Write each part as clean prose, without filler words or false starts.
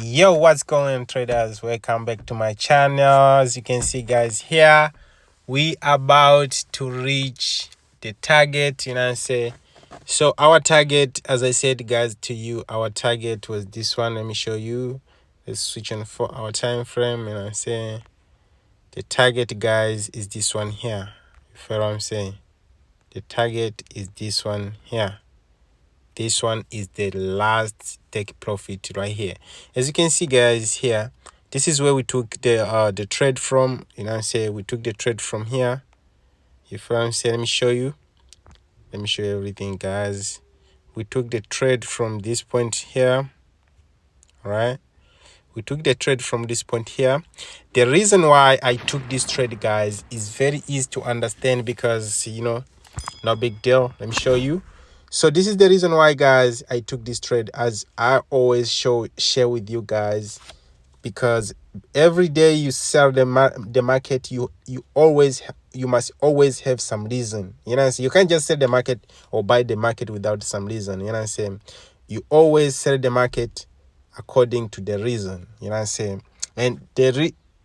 Yo, what's going on, traders? Welcome back to my channel. As you can see, guys, here we about to reach the target, so our target, as I said, guys, to you, our target was this one. Let me show you. Let's switch on for our time frame. The target, guys, is this one here. You feel what I'm saying? The target is this one here. This one is the last take profit right here. As you can see, guys, here, this is where we took the trade from. We took the trade from here. You feel what I'm saying? Let me show you everything, guys. We took the trade from this point here. All right, we took the trade from this point here. The reason why I took this trade, guys, is very easy to understand because no big deal. Let me show you. So this is the reason why, guys, I took this trade, as I always share with you guys, because every day you sell the market, you must always have some reason. You can't just sell the market or buy the market without some reason. You always sell the market according to the reason. And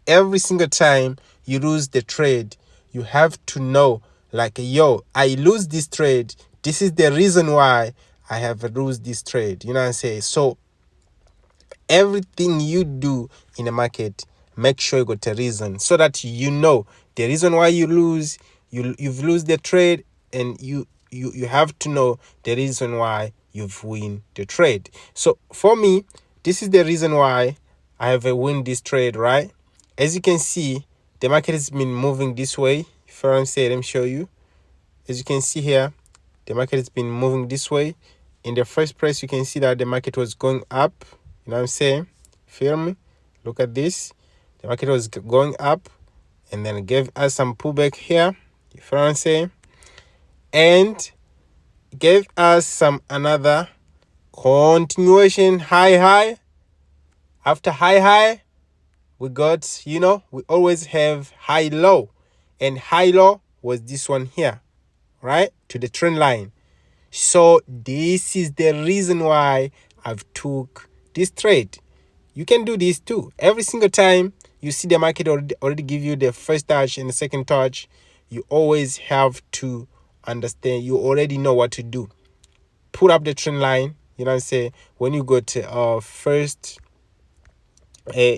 every single time you lose the trade, you have to know, like, yo, I lose this trade. This is the reason why I have lose this trade. So everything you do in the market, make sure you got a reason, so that you know the reason why you lose. You've lose the trade, and you have to know the reason why you've win the trade. So for me, this is the reason why I have win this trade, right? As you can see, the market has been moving this way. If I'm saying, let me show you. As you can see here, the market has been moving this way. In the first place, you can see that the market was going up. Feel me? Look at this. The market was going up and then gave us some pullback here. You feel what I'm saying? And gave us some another continuation high. After high, we got, we always have high low. And high low was this one here, right? To the trend line. So this is the reason why I've took this trade. You can do this too. Every single time you see the market already give you the first touch and the second touch, you always have to understand. You already know what to do. Put up the trend line. When you got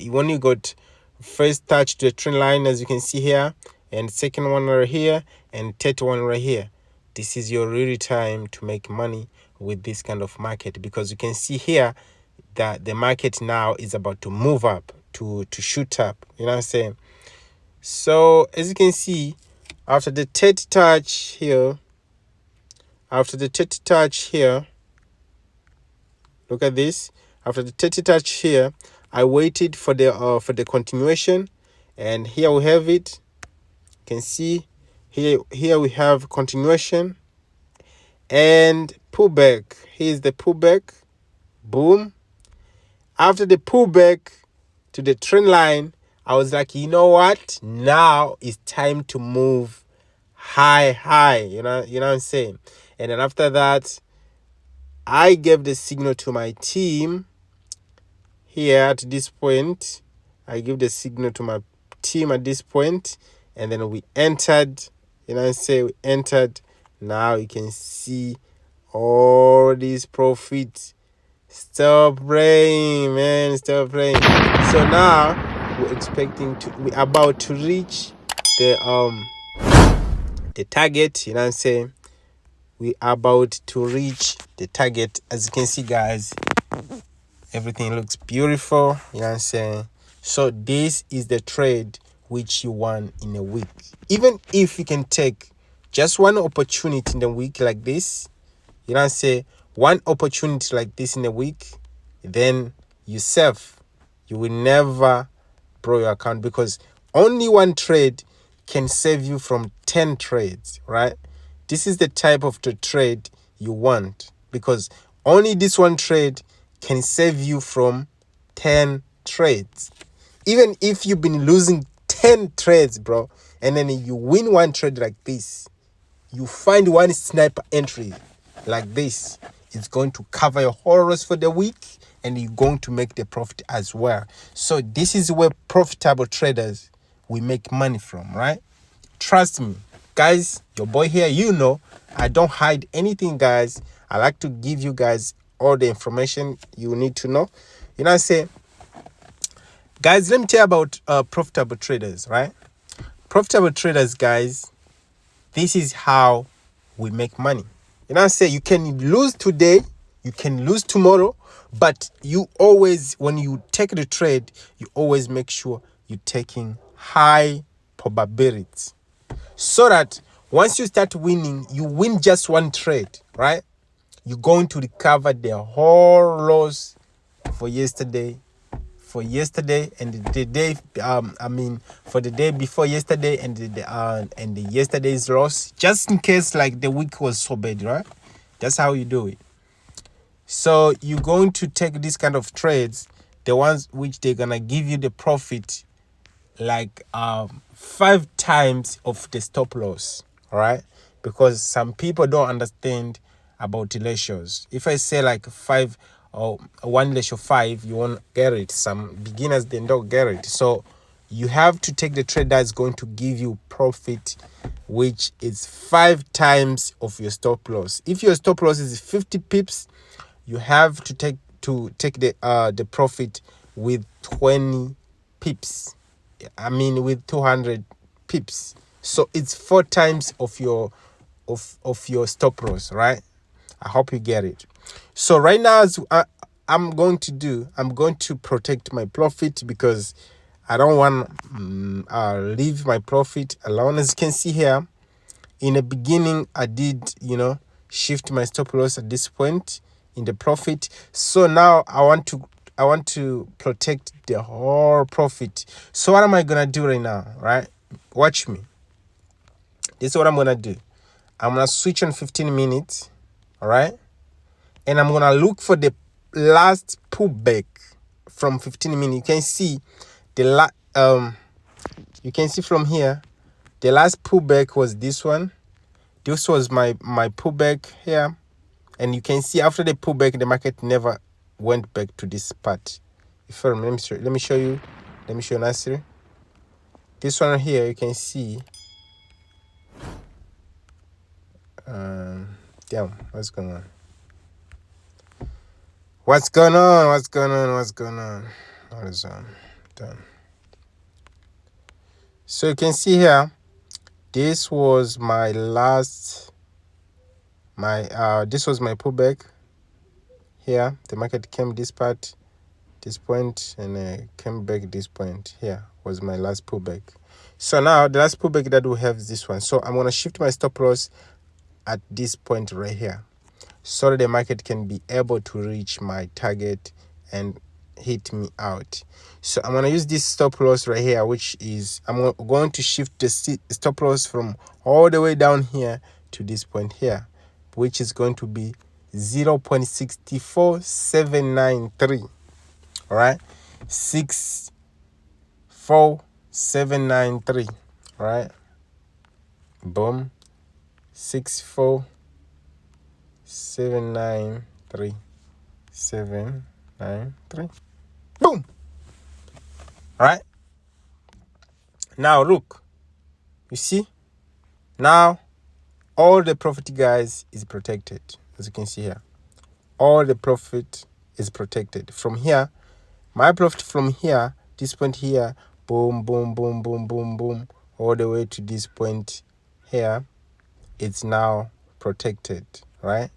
when you got first touch to the trend line, as you can see here, and second one right here, and third one right here. This is your really time to make money with this kind of market, because you can see here that the market now is about to move up, to shoot up. So as you can see, after the third touch here, look at this. After the 30 touch here, I waited for the continuation, and here we have it. You can see here we have continuation and pullback. Here's the pullback. Boom. After the pullback to the trend line, I was like, you know what? Now it's time to move high. You know what I'm saying? And then after that, I gave the signal to my team here at this point. I give the signal to my team at this point, and then we entered. We entered. Now you can see all these profits. Stop praying, man. Stop praying. So now we're about to reach the target. We about to reach the target. As you can see, guys, everything looks beautiful. So this is the trade which you want in a week. Even if you can take just one opportunity in the week like this, one opportunity like this in a week, then you will never blow your account, because only one trade can save you from 10 trades, right? This is the type of the trade you want, because only this one trade can save you from 10 trades. Even if you've been losing 10 trades, bro, and then you win one trade like this, you find one sniper entry like this, it's going to cover your whole loss for the week, and you're going to make the profit as well. So this is where profitable traders we make money from, right? Trust me, guys, your boy here, I don't hide anything, guys. I like to give you guys all the information you need to know. I say, guys, let me tell you about profitable traders, right? Profitable traders, guys, this is how we make money. I say, you can lose today, you can lose tomorrow, but you always, when you take the trade, you always make sure you're taking high probability, so that once you start winning, you win just one trade, right? You're going to recover the whole loss for yesterday, and the day for the day before yesterday, and the yesterday's loss, just in case like the week was so bad, right? That's how you do it. So you're going to take this kind of trades, the ones which they're gonna give you the profit like 5 times of the stop loss, all right? Because some people don't understand about the ratios. If I say like 5 or 1:5, you won't get it. Some beginners, they don't get it. So you have to take the trade that's going to give you profit, which is 5 times of your stop loss. If your stop loss is 50 pips, you have to take the profit with 20 pips. With 200 pips. So it's 4 times of your stop loss, right? I hope you get it. So right now, I'm going to protect my profit, because I don't want leave my profit alone. As you can see here, in the beginning, I did shift my stop loss at this point in the profit. So now I want to protect the whole profit. So what am I gonna do right now, right? Watch me. This is what I'm gonna do. I'm gonna switch on 15 minutes, all right? And I'm gonna look for the last pullback from 15 minutes. You can see you can see from here, the last pullback was this one. This was my pullback here. And you can see after the pullback, the market never went back to this part. If I remember, let me show you nicely. This one here, you can see. Damn, what's going on? What is done? So you can see here, this was my last. This was my pullback. Here, the market came this part, this point, and came back this point. Here was my last pullback. So now the last pullback that we have is this one. So I'm going to shift my stop loss at this point right here, so that the market can be able to reach my target and hit me out. So I'm going to use this stop loss right here, which is, I'm going to shift the stop loss from all the way down here to this point here, which is going to be 0.64793. All right, 64793. All right, boom, 64793, 793. Boom. All right. Now look, you see, now all the profit, guys, is protected. As you can see here, all the profit is protected from here. My profit from here, this point here, boom, boom, boom, boom, boom, boom, all the way to this point here, it's now protected, right?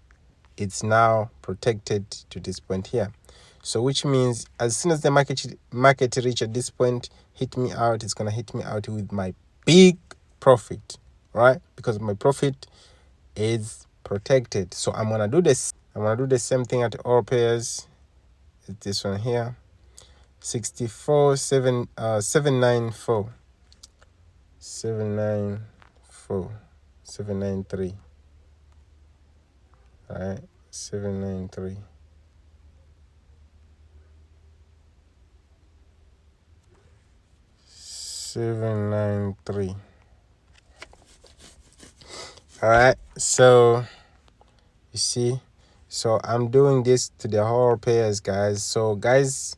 It's now protected to this point here. So which means as soon as the market reach at this point, hit me out, it's gonna hit me out with my big profit, right? Because my profit is protected. So I'm gonna do this. I'm gonna do the same thing at all pairs. It's this one here, 794, 793. All right, 793. 793. All right, so you see, So I'm doing this to the whole pairs, guys. So guys,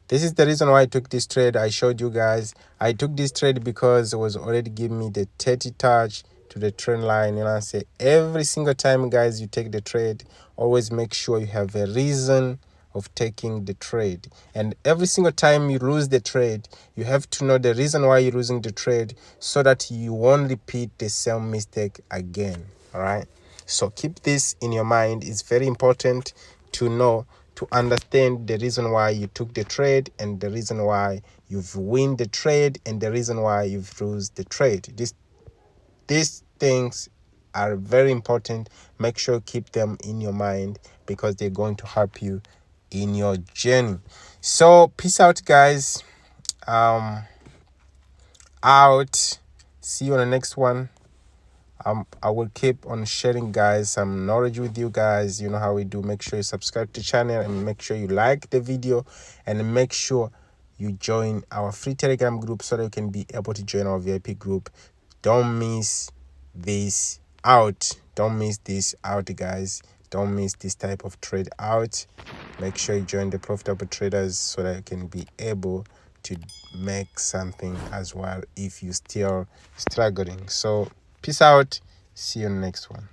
this is the reason why I took this trade. I showed you guys. I took this trade because it was already giving me the 30 touch to the trend line. You know, I say every single time, guys, you take the trade, always make sure you have a reason of taking the trade. And every single time you lose the trade, you have to know the reason why you're losing the trade so that you won't repeat the same mistake again. All right. So keep this in your mind. It's very important to know, to understand the reason why you took the trade and the reason why you've win the trade and the reason why you've lose the trade. These things are very important. Make sure you keep them in your mind because they're going to help you in your journey. So peace out, guys. Out. See you on the next one. I will keep on sharing, guys, some knowledge with you guys. You know how we do. Make sure you subscribe to the channel and make sure you like the video and make sure you join our free Telegram group so that you can be able to join our VIP group. Don't miss this out. Don't miss this out, guys. Don't miss this type of trade out. Make sure you join the profitable traders so that you can be able to make something as well if you still struggling. So peace out. See you in the next one.